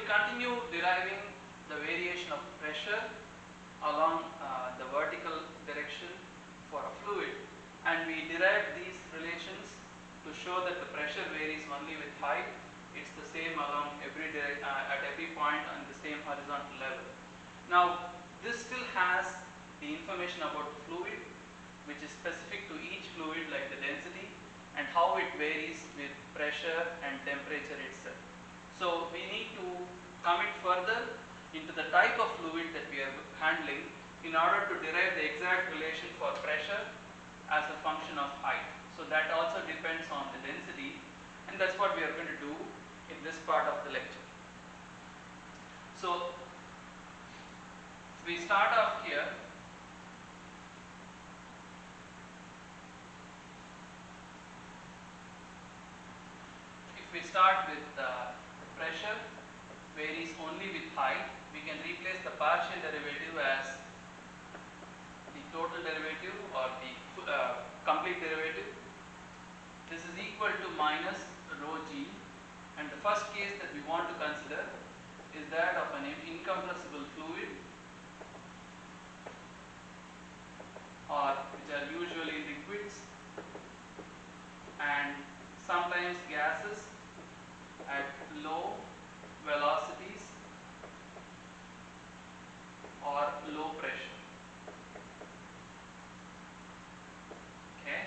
continue deriving the variation of pressure along the vertical direction for a fluid, and we derive these relations to show that the pressure varies only with height. It's the same along at every point on the same horizontal level. Now this still has the information about the fluid, which is specific to each fluid, like the density and how it varies with pressure and temperature itself. So we need to commit further into the type of fluid that we are handling in order to derive the exact relation for pressure as a function of height. So that also depends on the density, and that's what we are going to do in this part of the lecture. So we start off here. If we start with the pressure varies only with height, we can replace the partial derivative as the total derivative or the complete derivative. This is equal to minus rho g, and the first case that we want to consider is that of an incompressible fluid, or which are usually liquids and sometimes gases at low velocities or low pressure. Okay,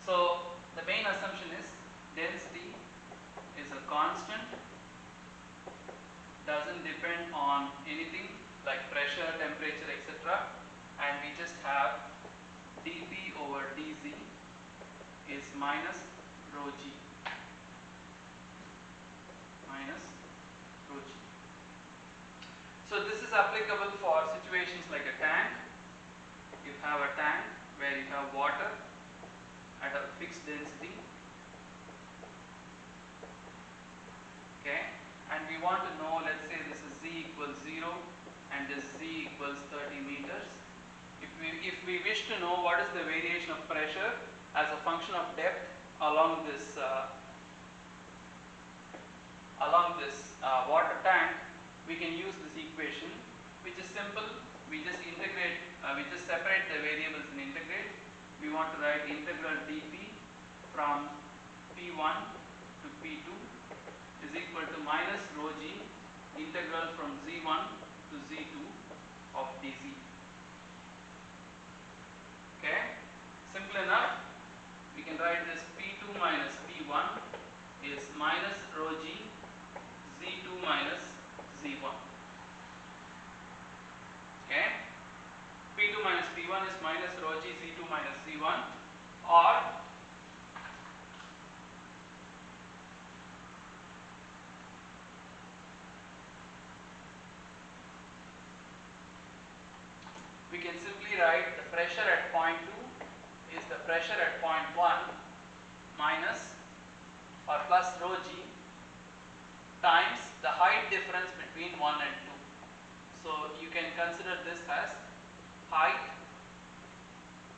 so the main assumption is density is a constant, doesn't depend on anything like pressure, temperature, etc., and we just have dP over dz is minus rho g, minus rho g. So this is applicable for situations like a tank. You have a tank where you have water at a fixed density, okay, and we want to know, let's say this is z equals 0 and this z equals 30 meters. If we wish to know what is the variation of pressure as a function of depth along this water tank, we can use this equation, which is simple. We just integrate, we just separate the variables and integrate. We want to write integral dP from P1 to P2 is equal to minus rho g integral from Z1 to Z2 of dz. Okay, simple enough. We can write this P2 minus P1 is minus rho g Z2 minus Z1. Okay, P2 minus P1 is minus rho g Z2 minus Z1, or we can simply write the pressure at point 2 is the pressure at point 1 minus or plus rho g times the height difference between 1 and 2. So you can consider this as height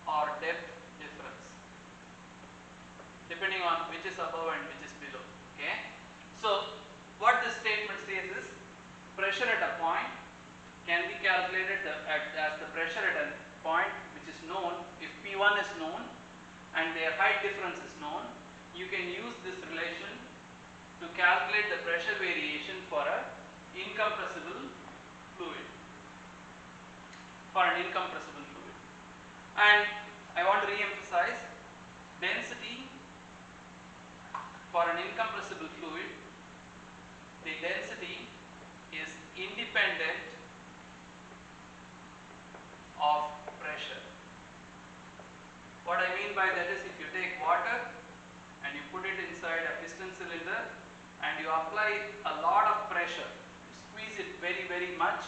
or depth difference, depending on which is above and which is below. Okay, so what this statement says is pressure at a point can be calculated as the pressure at a point which is known. If P1 is known and their height difference is known, you can use this relation to calculate the pressure variation for an incompressible fluid. And I want to re-emphasize, density for an incompressible fluid, the density is independent of pressure. What I mean by that is, if you take water and you put it inside a piston cylinder and you apply a lot of pressure, you squeeze it very, very much,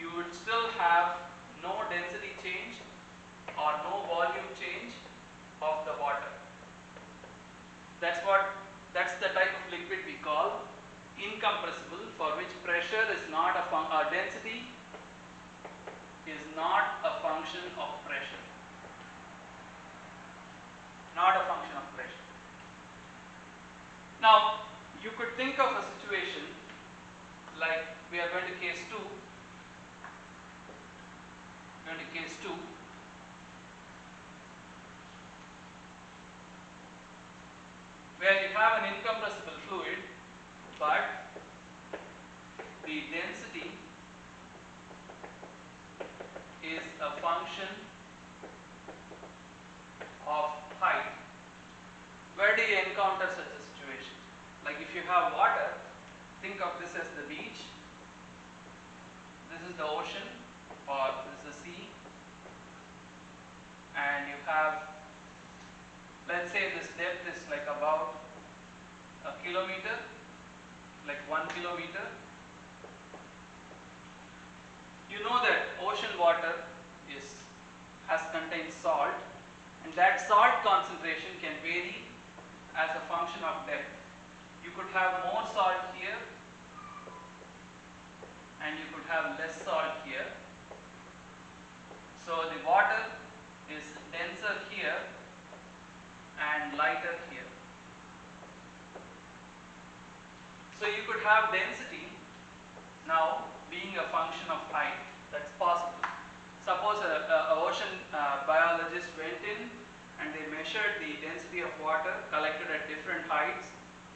you would still have no density change or no volume change of the water. That's the type of liquid we call incompressible, for which pressure is not a density is not a function of pressure. Not a function of pressure. Now, you could think of a situation like we are going to case 2, where you have an incompressible fluid, but the density is a function of height. Where do you encounter such a situation? Like if you have water, think of this as the beach, this is the ocean or this is the sea, and you have, let's say this depth is like about a kilometer, like 1 kilometer. You know that ocean water has contains salt, and that salt concentration can vary as a function of depth. You could have more salt here and you could have less salt here. So the water is denser here and lighter here. So you could have density now being a function of height. That's possible. Suppose a ocean biologist went in and they measured the density of water collected at different heights.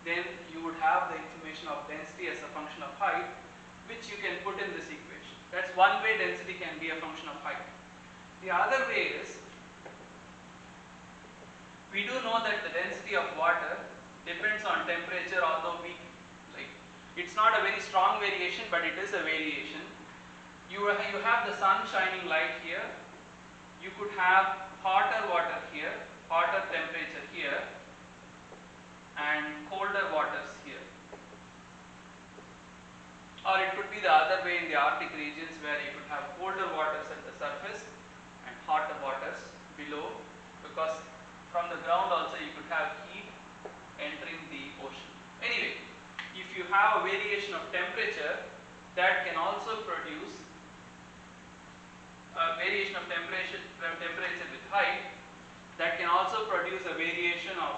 Then you would have the information of density as a function of height, which you can put in this equation. That's one way density can be a function of height. The other way is, we do know that the density of water depends on temperature, although it's not a very strong variation, but it is a variation. You have the sun shining light here. You could have hotter water here, hotter temperature here, and colder waters here. Or it could be the other way in the Arctic regions, where you could have colder waters at the surface and hotter waters below, because from the ground also you could have heat entering the ocean. Anyway, if you have a variation of temperature, that can also produce a variation of temperature with height, that can also produce a variation of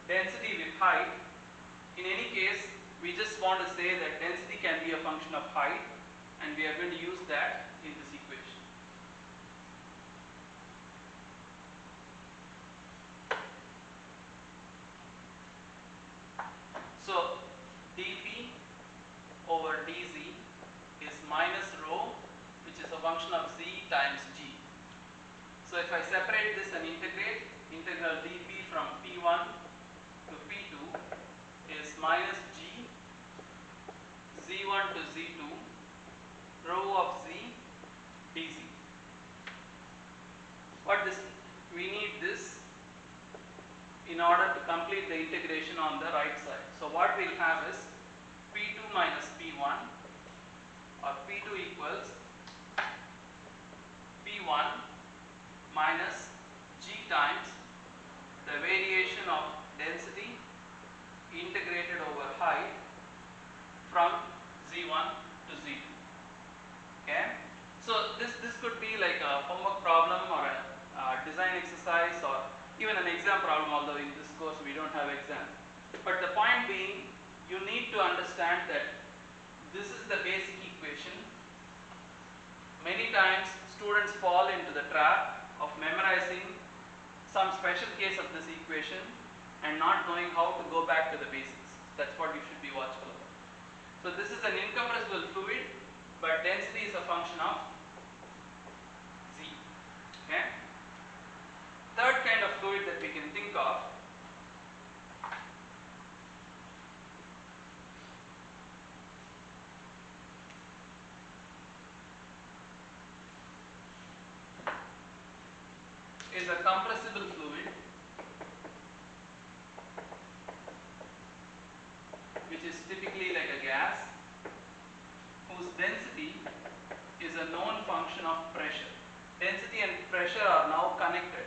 density with height. In any case, we just want to say that density can be a function of height, and we are going to use that in this equation. So dP over dz is minus rho, which is a function of z times g. So if I separate this and integrate, integral dP from P1 to P2 is minus g z1 to z2 rho of z dz. What this, we need this in order to complete the integration on the right side. So what we'll have is P2 minus P1, or P2 equals P1 minus G times the variation of density integrated over height from Z1 to Z2. Okay? So this could be like a homework problem or a design exercise, or even an exam problem, although in this course we don't have exam. But the point being, you need to understand that this is the basic equation. Many times students fall into the trap of memorizing some special case of this equation and not knowing how to go back to the basics. That's what you should be watchful of. So this is an incompressible fluid, but density is a function of Z. Okay? Third kind of fluid that we can think of is a compressible fluid, which is typically like a gas, whose density is a known function of pressure. Density and pressure are now connected.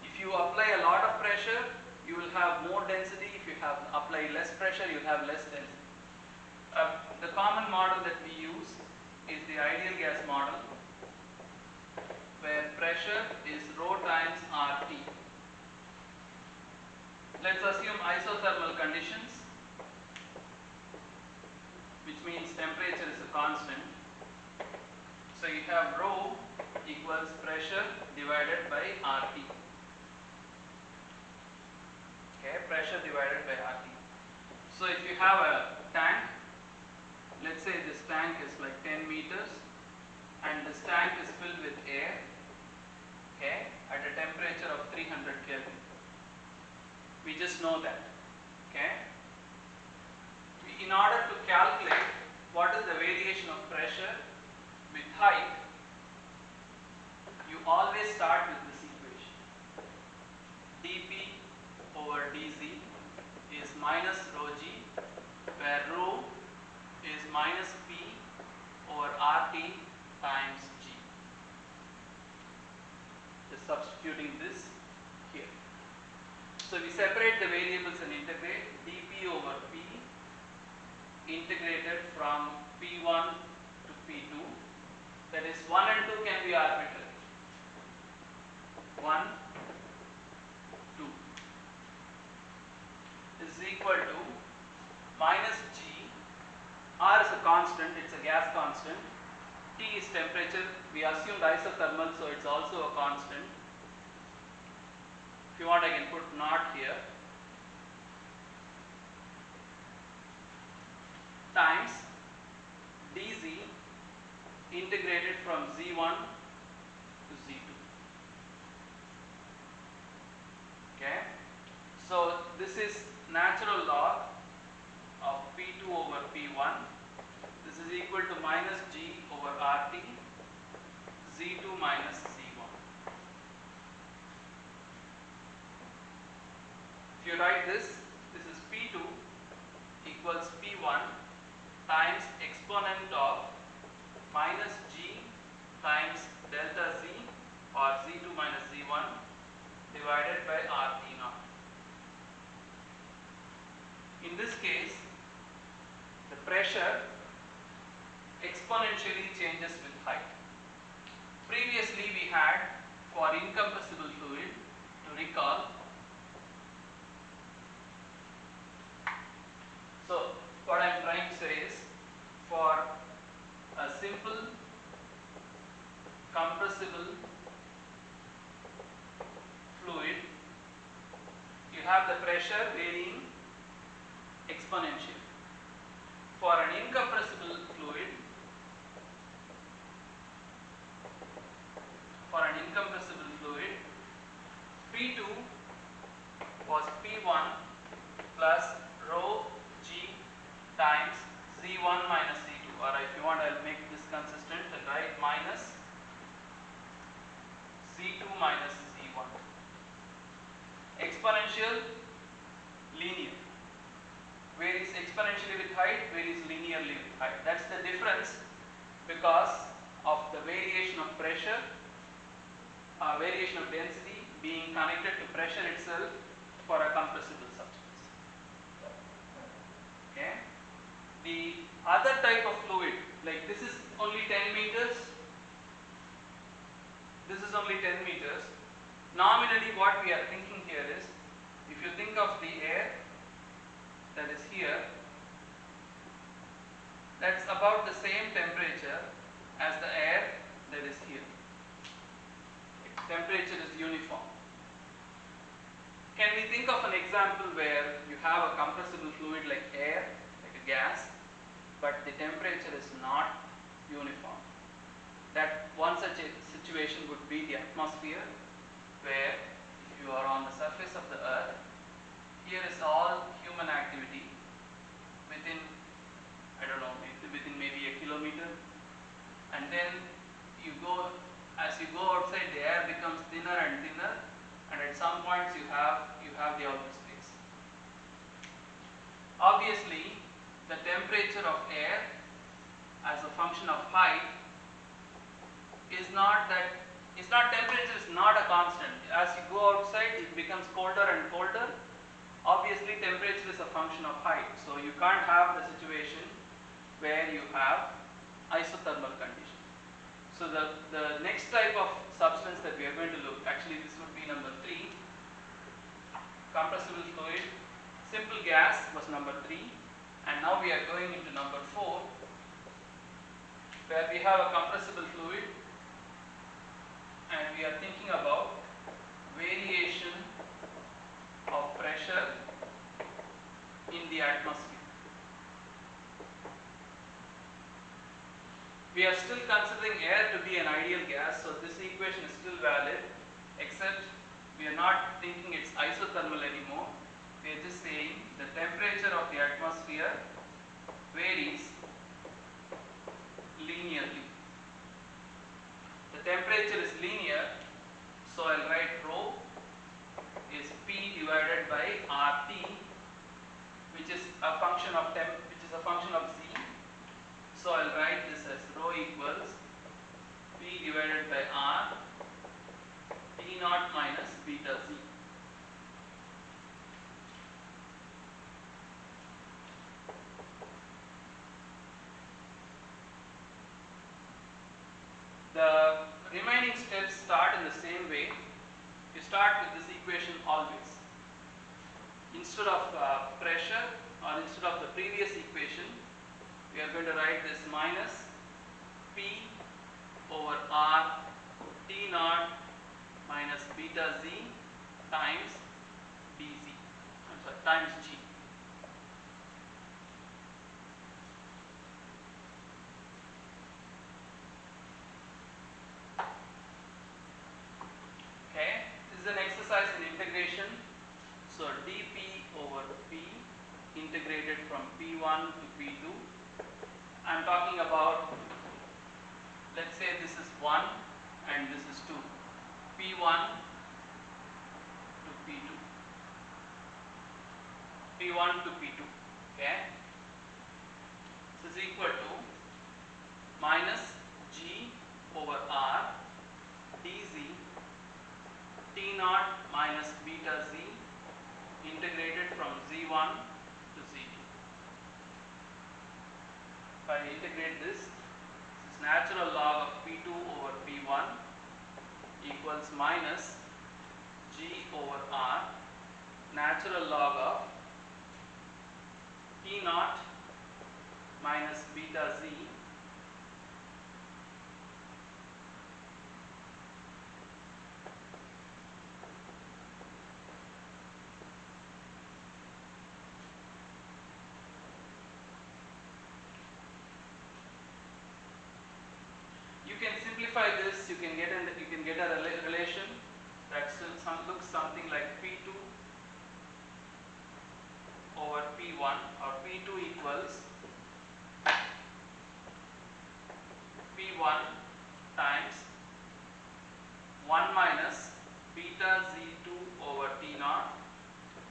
If you apply a lot of pressure, you will have more density. If you apply less pressure, you will have less density. The common model that we use is the ideal gas model, where pressure is rho times RT. Let's assume isothermal conditions, which means temperature is a constant. So you have rho equals pressure divided by RT. Okay, pressure divided by RT. So if you have a tank, let's say this tank is like 10 meters and this tank is filled with air, okay, at a temperature of 300 Kelvin. We just know that, okay. In order to calculate what is the variation of pressure with height, you always start with this equation. dP over dz is minus rho g, where rho is minus P over RT times G. Just substituting this here. So we separate the variables and integrate. dP over P integrated from P1 to P2. That is 1 and 2 can be arbitrary. 1, 2 is equal to minus G. R is a constant, it's a gas constant. T is temperature. We assumed isothermal, so it's also a constant. If you want, I can put naught here. Times dz integrated from Z1 to Z2. Okay. So this is natural log of P2 over P1. This is equal to minus G over RT, Z2 minus Z1. If you write this is P2 equals P1 times exponent of minus G times delta Z or Z2 minus Z1 divided by RT naught. In this case, the pressure exponentially changes with height. Previously we had, for incompressible fluid, to recall, so what I am trying to say is, for a simple compressible fluid, you have the pressure varying exponentially. For an incompressible fluid, P2 was P1 plus rho G times Z1 minus Z2, or if you want, I'll make this consistent and write minus Z2 minus Z1. Exponential, linear. Varies exponentially with height, varies linearly with height. That's the difference because of the variation of pressure, variation of density being connected to pressure itself for a compressible substance. Okay. The other type of fluid, like this is only 10 meters, this is only 10 meters. Nominally what we are thinking here is, if you think of the air that is here, that's about the same temperature as the air that is here. Temperature is uniform. Can we think of an example where you have a compressible fluid like air, like a gas, but the temperature is not uniform? That one such a situation would be the atmosphere, where if you are on the surface of the earth, here is all human activity within, I don't know, within maybe a kilometer, and then as you go outside, the air becomes thinner and thinner, and at some points you have the outer space. Obviously, the temperature of air as a function of height temperature is not a constant. As you go outside, it becomes colder and colder. Obviously, temperature is a function of height, so you can't have the situation where you have isothermal condition. So the next type of substance that we are going to look, actually this would be number 3, compressible fluid. Simple gas was number 3. And now we are going into number 4, where we have a compressible fluid and we are thinking about variation of pressure in the atmosphere. We are still considering air to be an ideal gas, so this equation is still valid, except we are not thinking it's isothermal anymore. We are just saying the temperature of the atmosphere varies linearly. The temperature is linear, so I'll write rho is P divided by RT, which is a function of Z. So I'll write this as rho equals P divided by R T naught minus beta Z. The remaining steps start in the same way. You start with this equation always. Instead of pressure, or instead of the previous equation, we are going to write this minus P over R T naught minus beta Z times dZ. Times G. Okay, this is an exercise in integration. So dP over P integrated from P1 to P2. I am talking about, let's say this is 1 and this is 2. P1 to P2. P1 to P2. Okay. This is equal to minus G over R dZ T naught minus beta Z integrated from Z1 to Z2. If I integrate this is natural log of P2 over P1 equals minus G over R natural log of T naught minus beta Z You can simplify this. You can get a relation that looks something like P2 over P1, or P2 equals P1 times 1 minus beta Z2 over T naught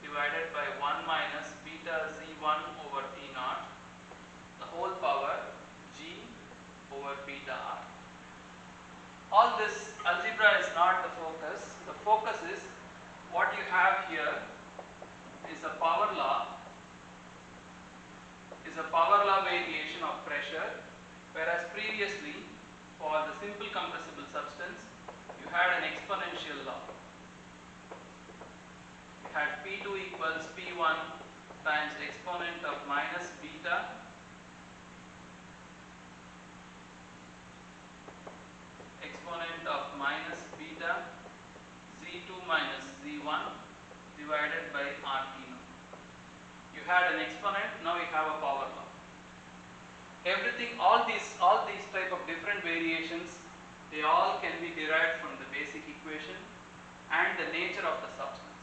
divided by 1 minus beta Z1 over T naught, the whole power G over beta R. All this algebra is not the focus. The focus is what you have here is a power law, variation of pressure, whereas previously for the simple compressible substance you had an exponential law. You had P2 equals P1 times exponent of minus beta Z2 minus Z1 divided by RT naught. You had an exponent, now you have a power law. All these type of different variations, they all can be derived from the basic equation and the nature of the substance.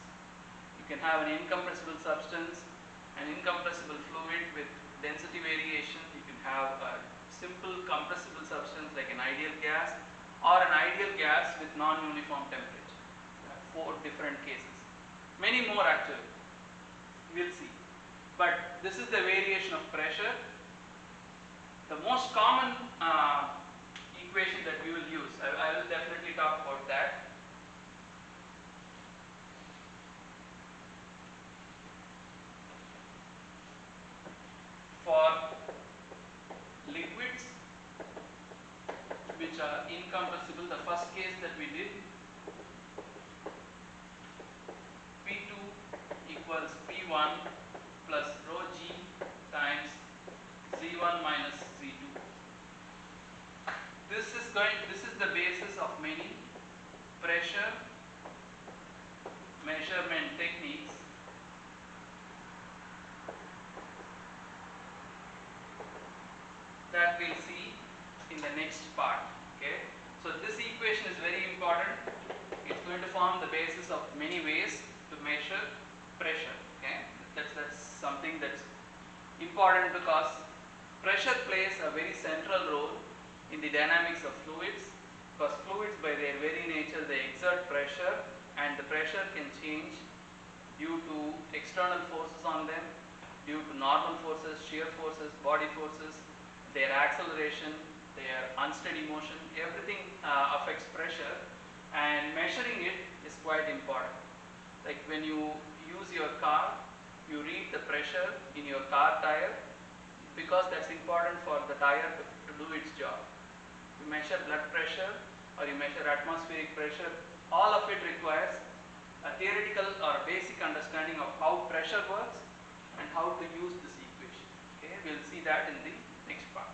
You can have an incompressible substance, an incompressible fluid with density variation. You can have a simple compressible substance like an ideal gas, or an ideal gas with non-uniform temperature. 4 different cases. Many more actually. We'll see. But this is the variation of pressure. The most common equation that we will use, I will definitely talk about that. For liquids which are incompressible, the first case that we did, P2 equals P1 plus rho G times Z1 minus Z2. This is the basis of many pressure measurement techniques that we'll see in the next part. Okay, so this equation is very important. It's going to form the basis of many ways to measure pressure. Okay, that's something that's important because pressure plays a very central role in the dynamics of fluids, because fluids by their very nature they exert pressure, and the pressure can change due to external forces on them, due to normal forces, shear forces, body forces, their acceleration, their unsteady motion, everything affects pressure, and measuring it is quite important. Like when you use your car, you read the pressure in your car tire because that's important for the tire to do its job. You measure blood pressure or you measure atmospheric pressure, all of it requires a theoretical or a basic understanding of how pressure works and how to use this equation. Okay, we'll see that in the next part.